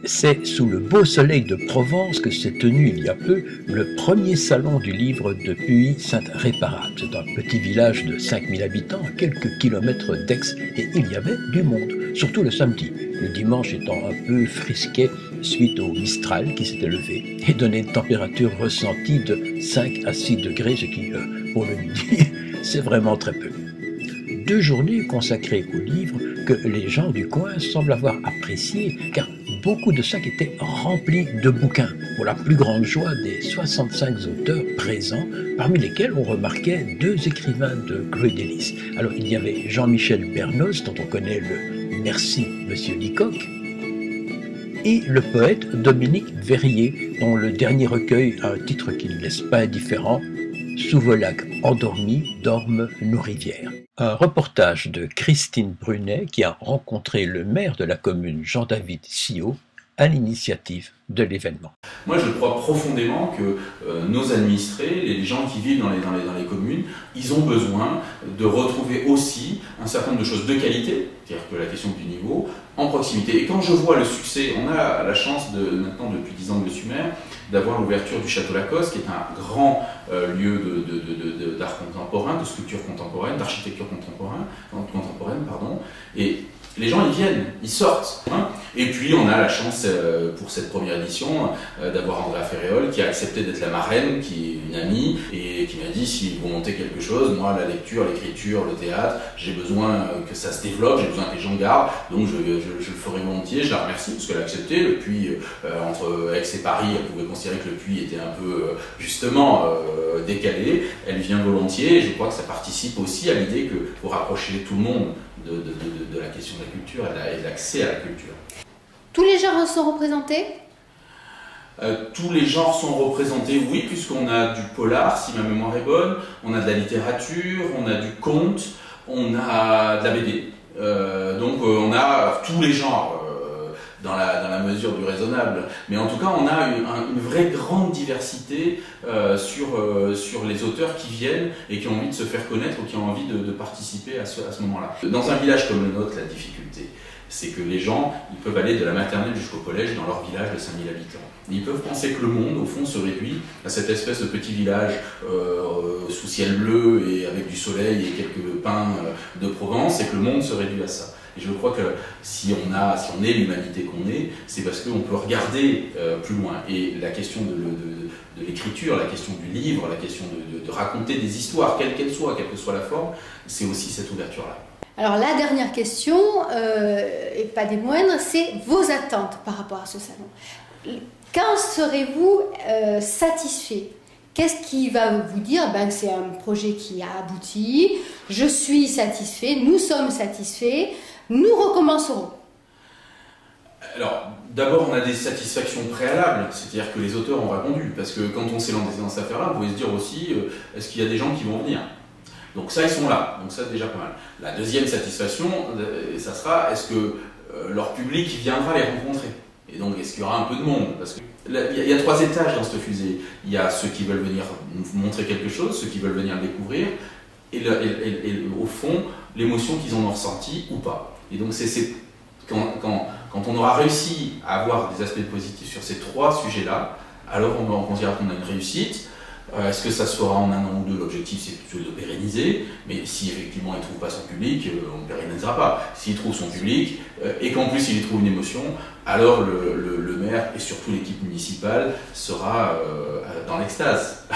C'est sous le beau soleil de Provence que s'est tenu il y a peu le premier salon du livre de Puy-Sainte-Réparable. C'est un petit village de 5000 habitants à quelques kilomètres d'Aix et il y avait du monde, surtout le samedi. Le dimanche étant un peu frisquet suite au Mistral qui s'était levé et donnait une température ressentie de 5 à 6 degrés, ce qui, pour le midi, c'est vraiment très peu. 2 journées consacrées au livre que les gens du coin semblent avoir apprécié, car beaucoup de sacs étaient remplis de bouquins, pour la plus grande joie des 65 auteurs présents, parmi lesquels on remarquait 2 écrivains de Grey Délices. Alors il y avait Jean-Michel Bernos, dont on connaît le Merci Monsieur Leacock, et le poète Dominique Verrier, dont le dernier recueil a un titre qui ne laisse pas indifférent, Sous vos lacs endormis dorment nos rivières. Un reportage de Christine Brunet qui a rencontré le maire de la commune, Jean-David Siot, à l'initiative de l'événement. Moi, je crois profondément que nos administrés, les gens qui vivent dans les communes, ils ont besoin de retrouver aussi un certain nombre de choses de qualité, c'est-à-dire que la question du niveau, en proximité. Et quand je vois le succès, on a la chance maintenant depuis 10 ans que je suis maire, d'avoir l'ouverture du Château Lacoste, qui est un grand lieu d'art contemporain, de sculpture contemporaine, d'architecture contemporaine, pardon. Et les gens, ils viennent, ils sortent. Hein. Et puis, on a la chance, pour cette première édition, d'avoir Andrea Ferréol, qui a accepté d'être la marraine, qui est une amie, et qui m'a dit, si vous montez quelque chose, moi, la lecture, l'écriture, le théâtre, j'ai besoin que ça se développe, j'ai besoin que les gens gardent, donc je le ferai volontiers. Je la remercie, parce qu'elle a accepté. Le Puy, entre Aix et Paris, elle pouvait considérer que le Puy était un peu, justement, décalé. Elle vient volontiers, et je crois que ça participe aussi à l'idée que, pour rapprocher tout le monde de la question de la culture et de l'accès à la culture. Tous les genres sont représentés ? Tous les genres sont représentés, oui, puisqu'on a du polar, si ma mémoire est bonne, on a de la littérature, on a du conte, on a de la BD. Donc on a tous les genres dans la mesure du raisonnable. Mais en tout cas, on a une vraie grande diversité sur les auteurs qui viennent et qui ont envie de se faire connaître ou qui ont envie de participer à ce moment-là. Dans un village comme le nôtre, la difficulté, c'est que les gens, ils peuvent aller de la maternelle jusqu'au collège dans leur village de 5000 habitants. Ils peuvent penser que le monde, au fond, se réduit à cette espèce de petit village sous ciel bleu et avec du soleil et quelques pins de Provence, et que le monde se réduit à ça. Et je crois que si on est l'humanité qu'on est, c'est parce qu'on peut regarder plus loin. Et la question de l'écriture, la question du livre, la question de raconter des histoires, quelle que soit la forme, c'est aussi cette ouverture-là. Alors la dernière question, et pas des moindres, c'est vos attentes par rapport à ce salon. Quand serez-vous satisfait ? Qu'est-ce qui va vous dire que c'est un projet qui a abouti, je suis satisfait, nous sommes satisfaits, nous recommencerons? Alors, d'abord, on a des satisfactions préalables, c'est-à-dire que les auteurs ont répondu, parce que quand on s'est lancé dans cette affaire-là, vous pouvez se dire aussi, est-ce qu'il y a des gens qui vont venir? Donc ça, ils sont là, donc ça, c'est déjà pas mal. La deuxième satisfaction, ça sera, est-ce que leur public viendra les rencontrer? Et donc, est-ce qu'il y aura un peu de monde? Parce que il y a 3 étages dans cette fusée. Il y a ceux qui veulent venir nous montrer quelque chose, ceux qui veulent venir découvrir, et au fond, l'émotion qu'ils en ont ressentie ou pas. Et donc, quand on aura réussi à avoir des aspects positifs sur ces 3 sujets-là, alors on considère qu'on a une réussite. Est-ce que ça se fera en 1 an ou 2? L'objectif, c'est plutôt de pérenniser, mais si effectivement il ne trouve pas son public, on ne pérennisera pas. S'il trouve son public, et qu'en plus il y trouve une émotion, alors le maire et surtout l'équipe municipale sera dans l'extase.